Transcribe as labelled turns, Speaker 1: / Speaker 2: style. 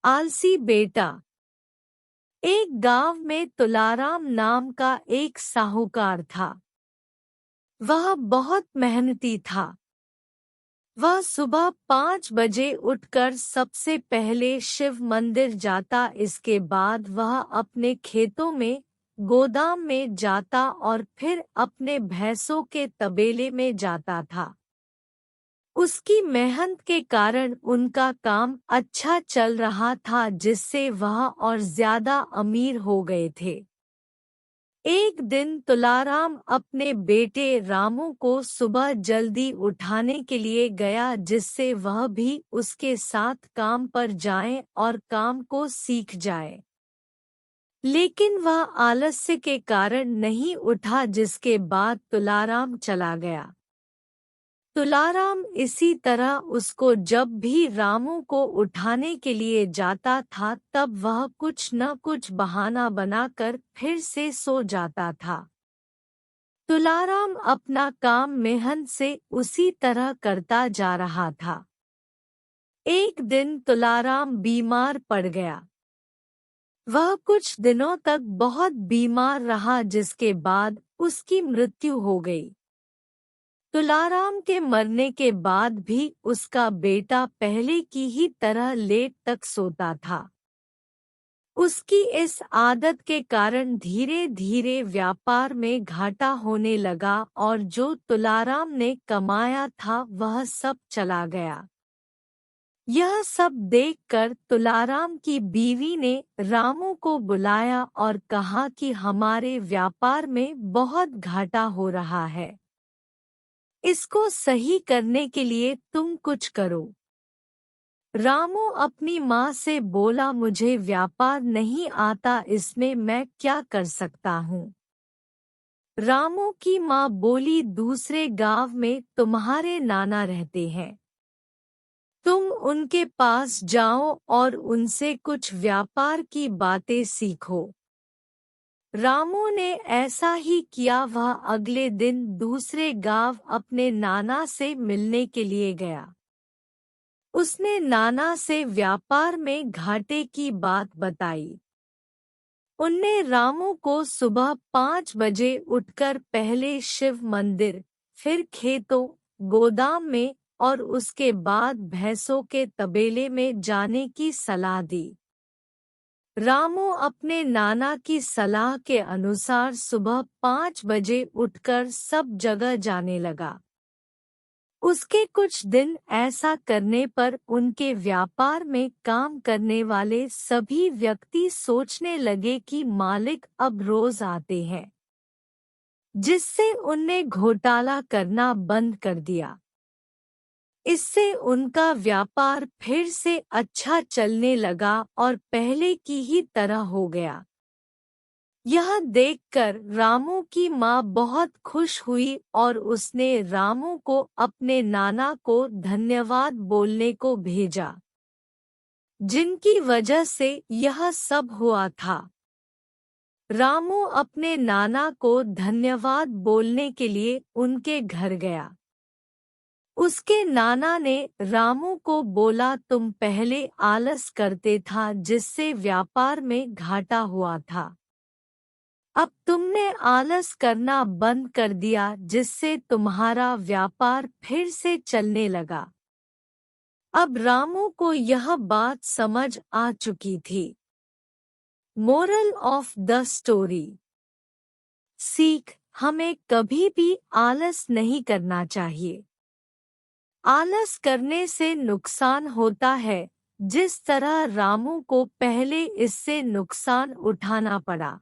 Speaker 1: आलसी बेटा। एक गांव में तुलाराम नाम का एक साहूकार था। वह बहुत मेहनती था। वह सुबह 5 बजे उठकर सबसे पहले शिव मंदिर जाता, इसके बाद वह अपने खेतों में, गोदाम में जाता और फिर अपने भैंसों के तबेले में जाता था। उसकी मेहनत के कारण उनका काम अच्छा चल रहा था, जिससे वह और ज्यादा अमीर हो गए थे। एक दिन तुलाराम अपने बेटे रामू को सुबह जल्दी उठाने के लिए गया, जिससे वह भी उसके साथ काम पर जाए और काम को सीख जाए। लेकिन वह आलस्य के कारण नहीं उठा, जिसके बाद तुलाराम चला गया। तुलाराम इसी तरह उसको जब भी रामू को उठाने के लिए जाता था, तब वह कुछ न कुछ बहाना बनाकर फिर से सो जाता था। तुलाराम अपना काम मेहनत से उसी तरह करता जा रहा था। एक दिन तुलाराम बीमार पड़ गया। वह कुछ दिनों तक बहुत बीमार रहा, जिसके बाद उसकी मृत्यु हो गई। तुलाराम के मरने के बाद भी उसका बेटा पहले की ही तरह लेट तक सोता था। उसकी इस आदत के कारण धीरे धीरे व्यापार में घाटा होने लगा और जो तुलाराम ने कमाया था वह सब चला गया। यह सब देखकर तुलाराम की बीवी ने रामू को बुलाया और कहा कि हमारे व्यापार में बहुत घाटा हो रहा है। इसको सही करने के लिए तुम कुछ करो। रामू अपनी माँ से बोला, मुझे व्यापार नहीं आता, इसमें मैं क्या कर सकता हूँ। रामू की माँ बोली, दूसरे गांव में तुम्हारे नाना रहते हैं, तुम उनके पास जाओ और उनसे कुछ व्यापार की बातें सीखो। रामू ने ऐसा ही किया। वह अगले दिन दूसरे गांव अपने नाना से मिलने के लिए गया। उसने नाना से व्यापार में घाटे की बात बताई। उनने रामू को सुबह 5 बजे उठकर पहले शिव मंदिर, फिर खेतों, गोदाम में और उसके बाद भैंसों के तबेले में जाने की सलाह दी। रामू अपने नाना की सलाह के अनुसार सुबह 5 बजे उठकर सब जगह जाने लगा। उसके कुछ दिन ऐसा करने पर उनके व्यापार में काम करने वाले सभी व्यक्ति सोचने लगे कि मालिक अब रोज आते हैं, जिससे उनने घोटाला करना बंद कर दिया। इससे उनका व्यापार फिर से अच्छा चलने लगा और पहले की ही तरह हो गया। यह देखकर रामू की माँ बहुत खुश हुई और उसने रामू को अपने नाना को धन्यवाद बोलने को भेजा, जिनकी वजह से यह सब हुआ था। रामू अपने नाना को धन्यवाद बोलने के लिए उनके घर गया। उसके नाना ने रामू को बोला, तुम पहले आलस करते था, जिससे व्यापार में घाटा हुआ था। अब तुमने आलस करना बंद कर दिया, जिससे तुम्हारा व्यापार फिर से चलने लगा। अब रामू को यह बात समझ आ चुकी थी। Moral of the story. सीख, हमें कभी भी आलस नहीं करना चाहिए। आलस करने से नुकसान होता है, जिस तरह रामू को पहले इससे नुकसान उठाना पड़ा।